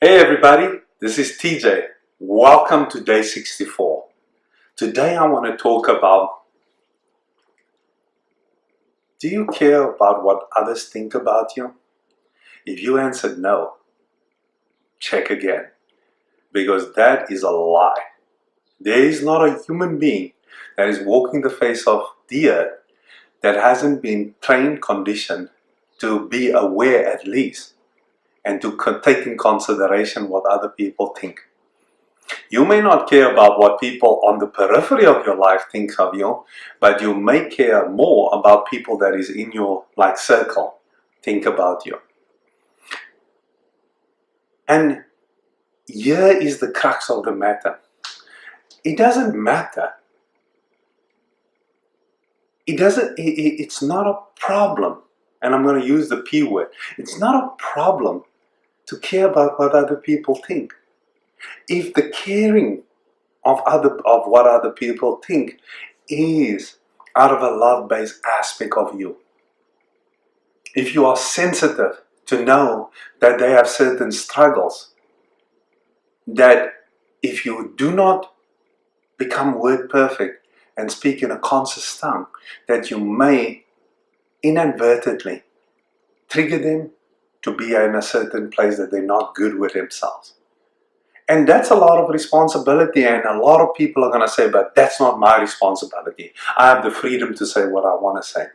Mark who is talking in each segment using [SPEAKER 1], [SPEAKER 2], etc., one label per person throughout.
[SPEAKER 1] Hey everybody, this is TJ. Welcome to day 64. Today I want to talk about, do you care about what others think about you? If you answered no, check again, because that is a lie. There is not a human being that is walking the face of the earth that hasn't been trained, conditioned to be aware at least and to take in consideration what other people think. You may not care about what people on the periphery of your life think of you, but you may care more about people that is in your circle think about you. And here is the crux of the matter. It doesn't matter. It's not a problem. And I'm going to use the P word. It's not a problem to care about what other people think. If the caring of what other people think is out of a love-based aspect of you. If you are sensitive to know that they have certain struggles, that if you do not become word perfect and speak in a conscious tongue, that you may inadvertently trigger them to be in a certain place that they're not good with themselves. And that's a lot of responsibility, and a lot of people are going to say, but that's not my responsibility. I have the freedom to say what I want to say.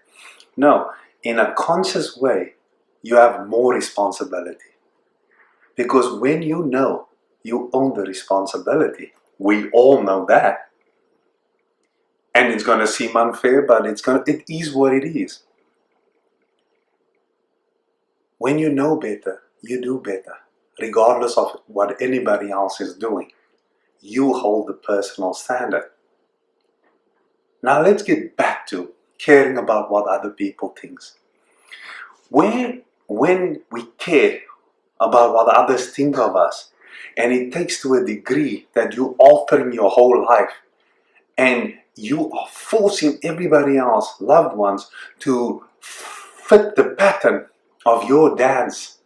[SPEAKER 1] No, in a conscious way, you have more responsibility. Because when you know you own the responsibility, we all know that. And it's going to seem unfair, but it is what it is. When you know better, you do better. Regardless of what anybody else is doing, you hold the personal standard. Now let's get back to caring about what other people think. When we care about what others think of us, and it takes to a degree that you're altering your whole life, and you are forcing everybody else, loved ones, to fit the pattern of your dance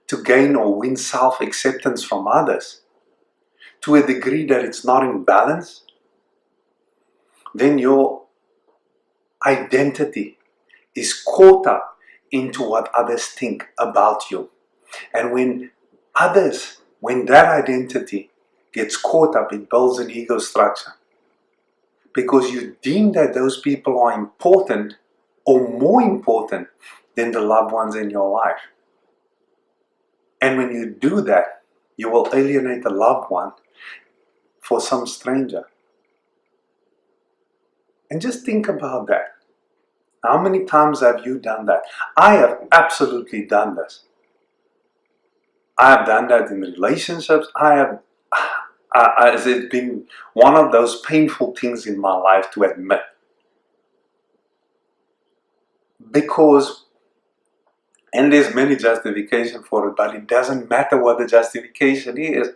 [SPEAKER 1] to gain or win self-acceptance from others, to a degree that it's not in balance, then your identity is caught up into what others think about you. And when that identity gets caught up, it builds an ego structure. Because you deem that those people are important or more important than the loved ones in your life. And when you do that, you will alienate a loved one for some stranger. And just think about that. How many times have you done that? I have absolutely done this. I have done that in relationships. It's been one of those painful things in my life to admit. Because, and there's many justifications for it, but it doesn't matter what the justification is.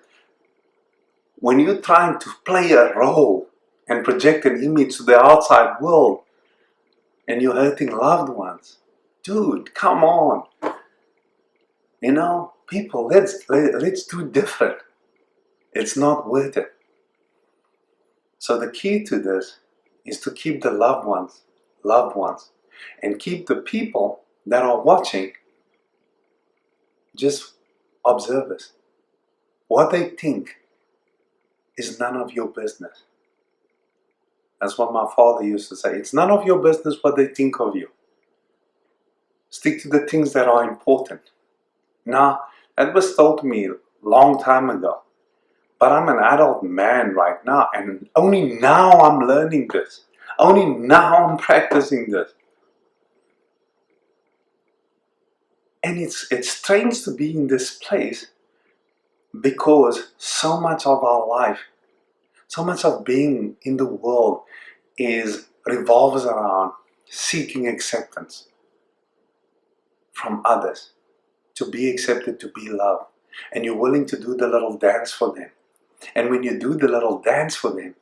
[SPEAKER 1] When you're trying to play a role and project an image to the outside world, and you're hurting loved ones, dude, come on. You know, people, let's do different. It's not worth it. So the key to this is to keep the loved ones, and keep the people that are watching just observers. What they think is none of your business. That's what my father used to say. It's none of your business what they think of you. Stick to the things that are important. Now, that was told to me a long time ago. But I'm an adult man right now, and only now I'm learning this. Only now I'm practicing this. And it's strange to be in this place, because so much of our life, so much of being in the world revolves around seeking acceptance from others, to be accepted, to be loved. And you're willing to do the little dance for them. And when you do the little dance for them,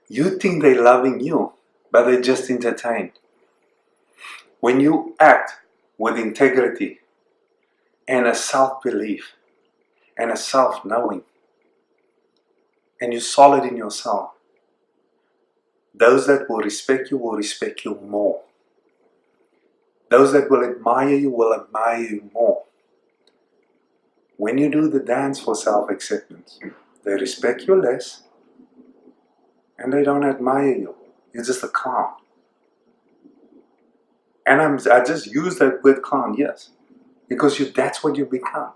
[SPEAKER 1] you think they're loving you, but they're just entertained. When you act with integrity and a self-belief, and a self-knowing, and you're solid in yourself, those that will respect you more. Those that will admire you more. When you do the dance for self-acceptance, they respect you less and they don't admire you. You're just a clown. And I just use that word clown, yes, because that's what you become.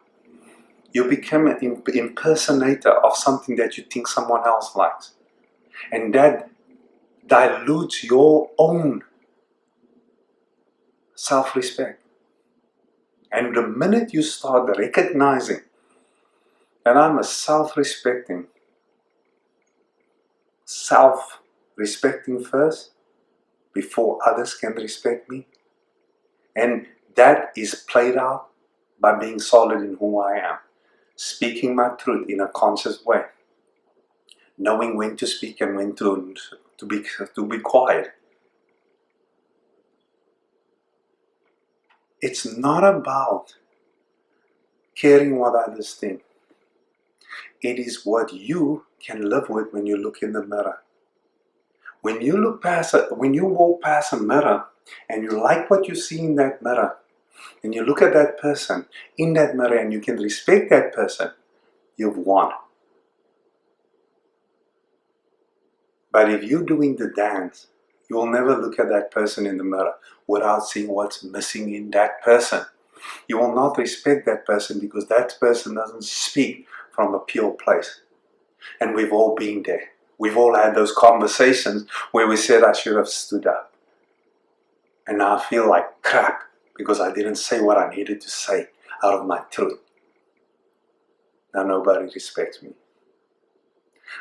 [SPEAKER 1] You become an impersonator of something that you think someone else likes. And that dilutes your own self-respect. And the minute you start recognizing that I'm a self-respecting first before others can respect me, and that is played out by being solid in who I am, speaking my truth in a conscious way, knowing when to speak and when to be quiet. It's not about caring what others think. It is what you can live with when you look in the mirror. When you walk past a mirror and you like what you see in that mirror, and you look at that person in that mirror and you can respect that person, you've won. But if you're doing the dance, you will never look at that person in the mirror without seeing what's missing in that person. You will not respect that person because that person doesn't speak from a pure place. And we've all been there. We've all had those conversations where we said, I should have stood up. And now I feel like crap because I didn't say what I needed to say out of my truth. Now nobody respects me.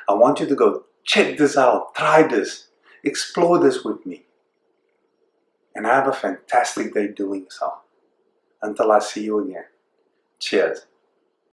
[SPEAKER 1] I want you to go check this out, try this, explore this with me. And have a fantastic day doing so. Until I see you again. Cheers.